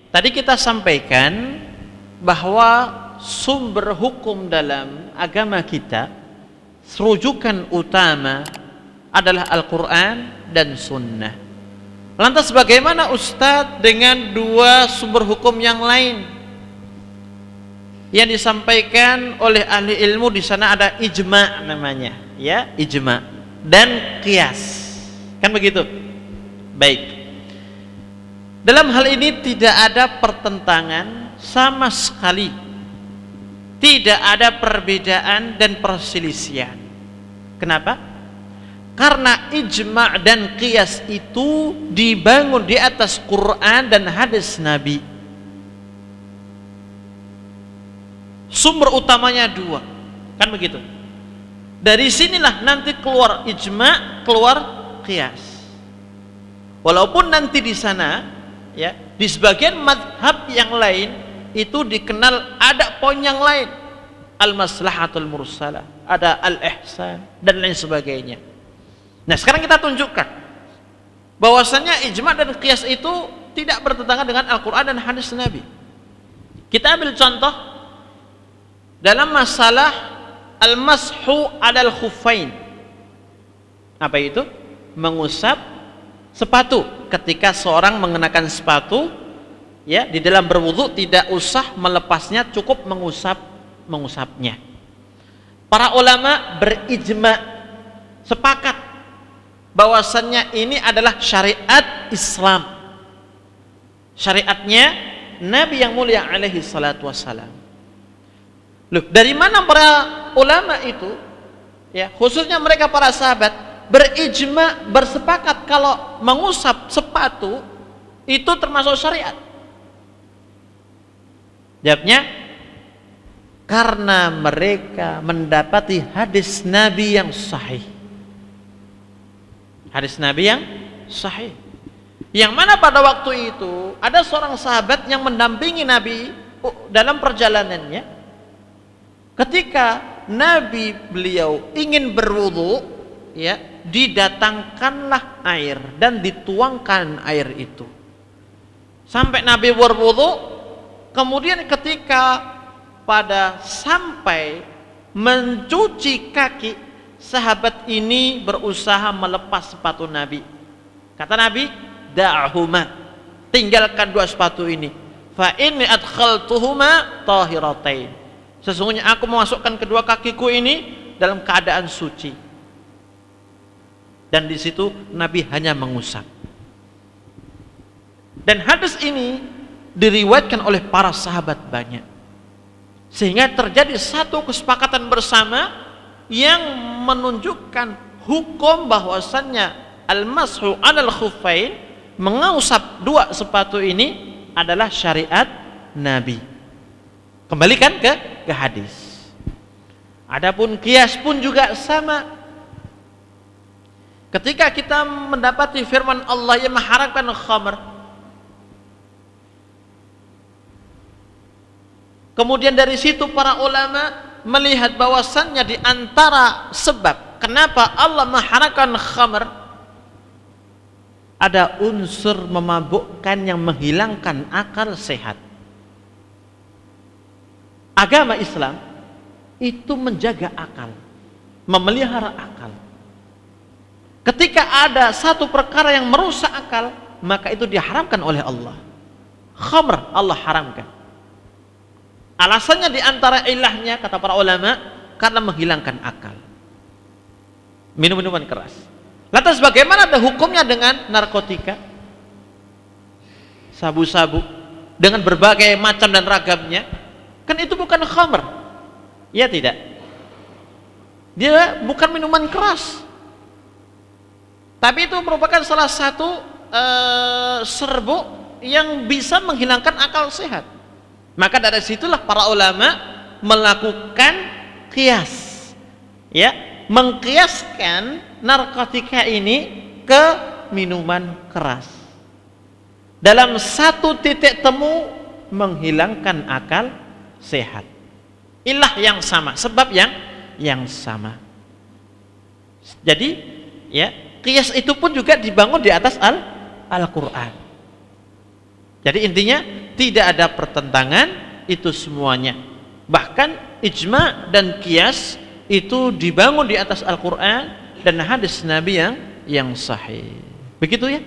tadi kita sampaikan bahwa sumber hukum dalam agama kita, rujukan utama adalah Al-Quran dan Sunnah. Lantas bagaimana Ustadz dengan dua sumber hukum yang lain yang disampaikan oleh ahli ilmu? Di sana ada ijma namanya, ya, ijma dan qiyas, kan begitu? Baik, dalam hal ini tidak ada pertentangan sama sekali, tidak ada perbedaan dan perselisihan. Kenapa? Karena ijma' dan qiyas itu dibangun di atas Quran dan hadis Nabi. Sumber utamanya dua, kan begitu? Dari sinilah nanti keluar ijma', keluar qiyas. Walaupun nanti di sana, ya, di sebagian madhab yang lain itu dikenal ada poin yang lain, al-maslahatul mursalah, ada al-ihsan dan lain sebagainya. Nah, sekarang kita tunjukkan bahwasanya ijma dan qiyas itu tidak bertentangan dengan Al-Quran dan hadis Nabi. Kita ambil contoh dalam masalah al-mashu alal khuffain. Apa itu? Mengusap sepatu. Ketika seorang mengenakan sepatu, ya, di dalam berwudu tidak usah melepasnya, cukup mengusapnya. Para ulama berijma, sepakat bahwasannya ini adalah syariat Islam, syariatnya Nabi yang mulia alaihi salatu wassalam. Loh, dari mana para ulama itu, ya, khususnya mereka para sahabat, berijma, bersepakat kalau mengusap sepatu itu termasuk syariat? Jawabnya, karena mereka mendapati hadis Nabi yang sahih. Hadis Nabi yang sahih, yang mana pada waktu itu ada seorang sahabat yang mendampingi Nabi dalam perjalanannya. Ketika Nabi beliau ingin berwudu, ya, didatangkanlah air dan dituangkan air itu sampai Nabi berwudu. Kemudian ketika pada sampai mencuci kaki, sahabat ini berusaha melepas sepatu Nabi. Kata Nabi, da'huma, tinggalkan dua sepatu ini. Fa inni adkhaltuhuma tahiratain. Sesungguhnya aku memasukkan kedua kakiku ini dalam keadaan suci. Dan di situ Nabi hanya mengusap. Dan hadis ini diriwayatkan oleh para sahabat banyak, sehingga terjadi satu kesepakatan bersama yang menunjukkan hukum bahwasannya al-mashu 'alal khuffain, mengusap dua sepatu ini adalah syariat Nabi. Kembalikan ke hadis. Adapun qiyas pun juga sama. Ketika kita mendapati firman Allah yang mengharamkan khamr, kemudian dari situ para ulama melihat bahwasannya di antara sebab kenapa Allah mengharamkan khamr ada unsur memabukkan yang menghilangkan akal sehat. Agama Islam itu menjaga akal, memelihara akal. Ketika ada satu perkara yang merusak akal, maka itu diharamkan oleh Allah. Khamr Allah haramkan. Alasannya diantara ilahnya, kata para ulama, karena menghilangkan akal. Minum-minuman keras. Lantas bagaimana ada hukumnya dengan narkotika? Sabu-sabu dengan berbagai macam dan ragamnya, kan itu bukan khamr, ya tidak? Dia bukan minuman keras, tapi itu merupakan salah satu serbuk yang bisa menghilangkan akal sehat. Maka dari situlah para ulama melakukan qiyas, ya, mengkiaskan narkotika ini ke minuman keras. Dalam satu titik temu menghilangkan akal sehat. Ilah yang sama, sebab yang sama. Jadi, ya, qiyas itu pun juga dibangun di atas Al-Quran. Jadi intinya tidak ada pertentangan itu semuanya. Bahkan ijma dan qiyas itu dibangun di atas Al-Quran dan hadis Nabi yang sahih. Begitu ya.